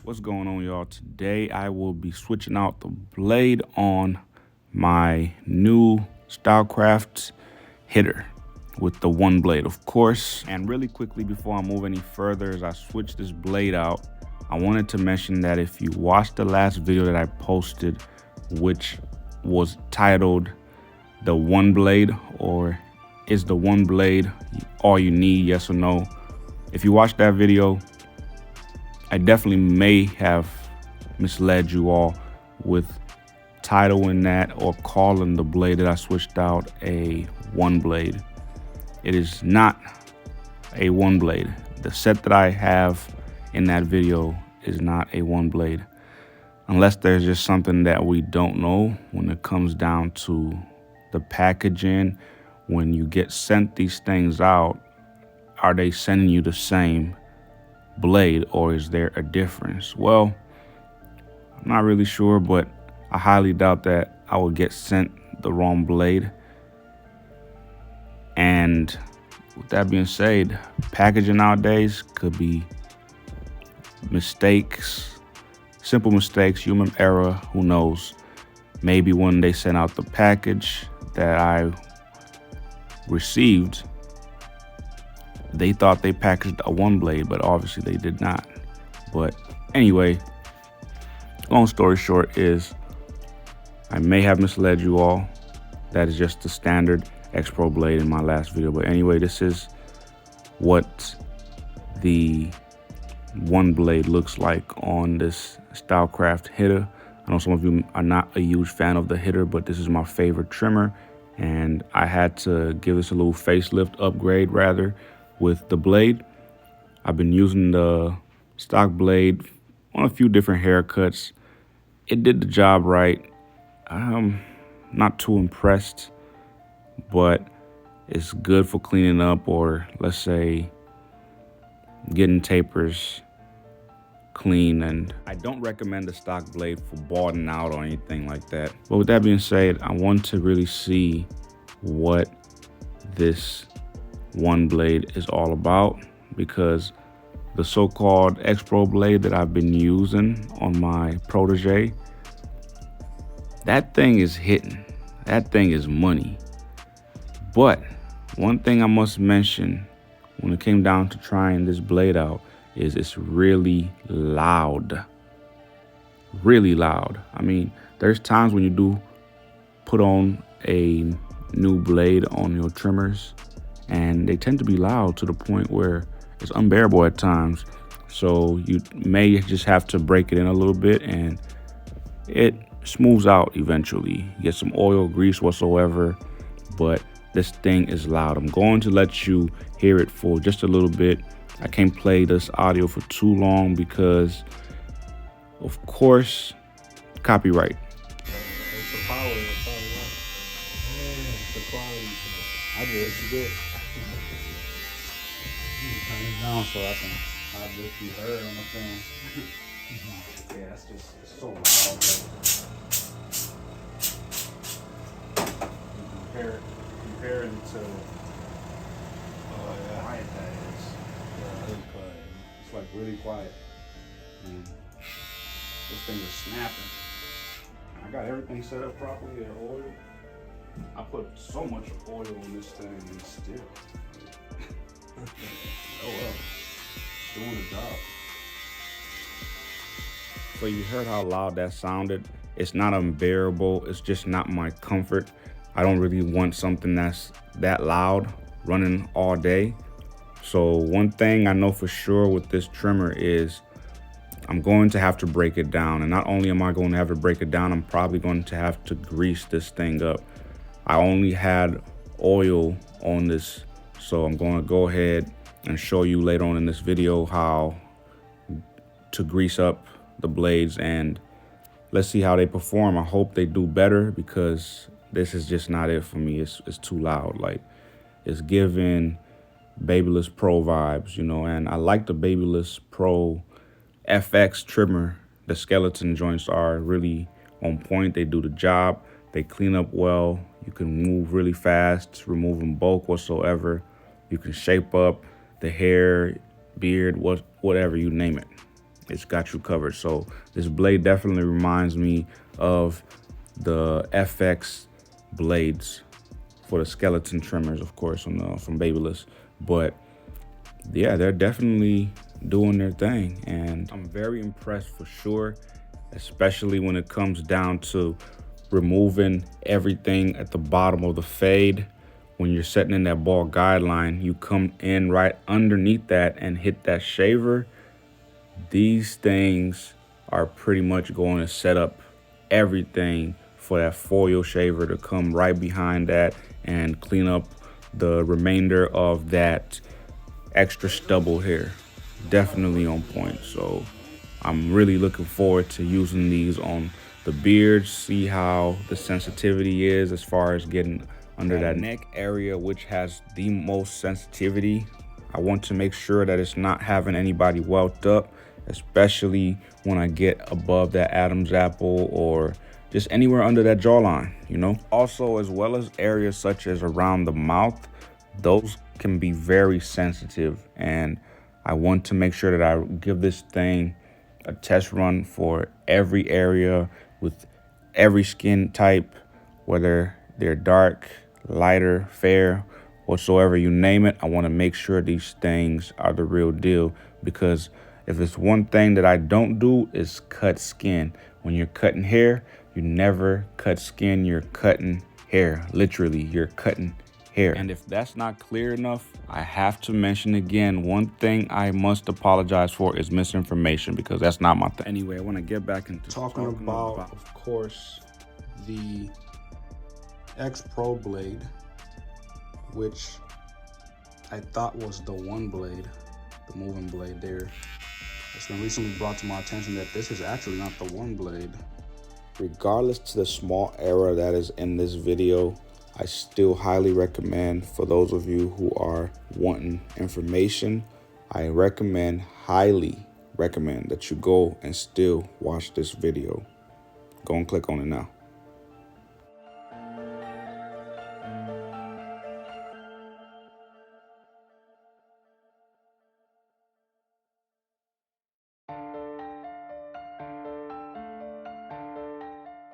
What's going on, y'all? Today I will be switching out the blade on my new Stylecraft hitter with the one blade, of course. And really quickly, before I move any further, as I switch this blade out, I wanted to mention that if you watched the last video that I posted, which was titled "The One Blade," or "Is the One Blade All You Need, Yes or No?" If you watched that video, I definitely may have misled you all with titling that or calling the blade that I switched out a one blade. It is not a one blade. The set that I have in that video is not a one blade, unless there's just something that we don't know when it comes down to the packaging. When you get sent these things out, are they sending you the same blade, or is there a difference? Well, I'm not really sure, but I highly doubt that I will get sent the wrong blade. And with that being said, packaging nowadays could be mistakes, simple mistakes, human error, who knows. Maybe when they sent out the package that I received, they thought they packaged a one blade, but obviously they did not. But anyway, long story short is I may have misled you all. That is just the standard X Pro blade in my last video. But anyway, this is what the one blade looks like on this Stylecraft hitter. I know some of you are not a huge fan of the hitter, but this is my favorite trimmer, and I had to give this a little facelift upgrade rather with the blade. I've been using the stock blade on a few different haircuts. It did the job right. I'm not too impressed, but it's good for cleaning up, or let's say getting tapers clean. And I don't recommend the stock blade for balding out or anything like that. But with that being said, I want to really see what this one blade is all about, because the so-called X Pro blade that I've been using on my protege, that thing is hitting. That thing is money. But one thing I must mention when it came down to trying this blade out is it's really loud. Really loud. I mean, there's times when you do put on a new blade on your trimmers, and they tend to be loud to the point where it's unbearable at times. So you may just have to break it in a little bit, and it smooths out eventually. You get some oil, grease, whatsoever, but this thing is loud. I'm going to let you hear it for just a little bit. I can't play this audio for too long because, of course, copyright. It's the power. It's all right. Yeah, the quality. I did. You did. Turn it down so I can have this be heard on the film. Yeah, that's just it's so loud. Comparing to how quiet that is. Yeah, really quiet. It's like really quiet. And this thing is snapping. I got everything set up properly at oil. I put so much oil on this thing and still. Oh well, doing the job. So you heard how loud that sounded. It's not unbearable. It's just not my comfort. I don't really want something that's that loud running all day. So one thing I know for sure with this trimmer is I'm going to have to break it down. And not only am I going to have to break it down, I'm probably going to have to grease this thing up. I only had oil on this, so I'm going to go ahead and show you later on in this video how to grease up the blades, and let's see how they perform. I hope they do better, because this is just not it for me. It's too loud. Like, it's giving Babyliss Pro vibes, you know, and I like the Babyliss Pro FX trimmer. The skeleton joints are really on point. They do the job. They clean up well. You can move really fast, removing bulk whatsoever. You can shape up the hair, beard, whatever, you name it. it's got you covered. So this blade definitely reminds me of the FX blades for the skeleton trimmers, of course, from Babyliss. But yeah, they're definitely doing their thing, and I'm very impressed for sure, especially when it comes down to removing everything at the bottom of the fade. When you're setting in that ball guideline, you come in right underneath that and hit that shaver. These things are pretty much going to set up everything for that foil shaver to come right behind that and clean up the remainder of that extra stubble hair. Definitely on point. So I'm really looking forward to using these on the beards, see how the sensitivity is as far as getting under that neck area, which has the most sensitivity. I want to make sure that it's not having anybody welt up, especially when I get above that Adam's apple or just anywhere under that jawline, you know? Also, as well as areas such as around the mouth, those can be very sensitive, and I want to make sure that I give this thing a test run for every area with every skin type, whether they're dark, lighter, fair, whatsoever, you name it. I want to make sure these things are the real deal, because if it's one thing that I don't do is cut skin. When you're cutting hair, you never cut skin, you're cutting hair. Literally, you're cutting hair. And if that's not clear enough, I have to mention again, one thing I must apologize for is misinformation, because that's not my thing. Anyway, I want to get back into talking about, of course, the X Pro blade, which I thought was the one blade, the moving blade there. It's been recently brought to my attention that this is actually not the one blade. Regardless to the small error that is in this video, I still highly recommend, for those of you who are wanting information, I highly recommend that you go and still watch this video. Go and click on it now.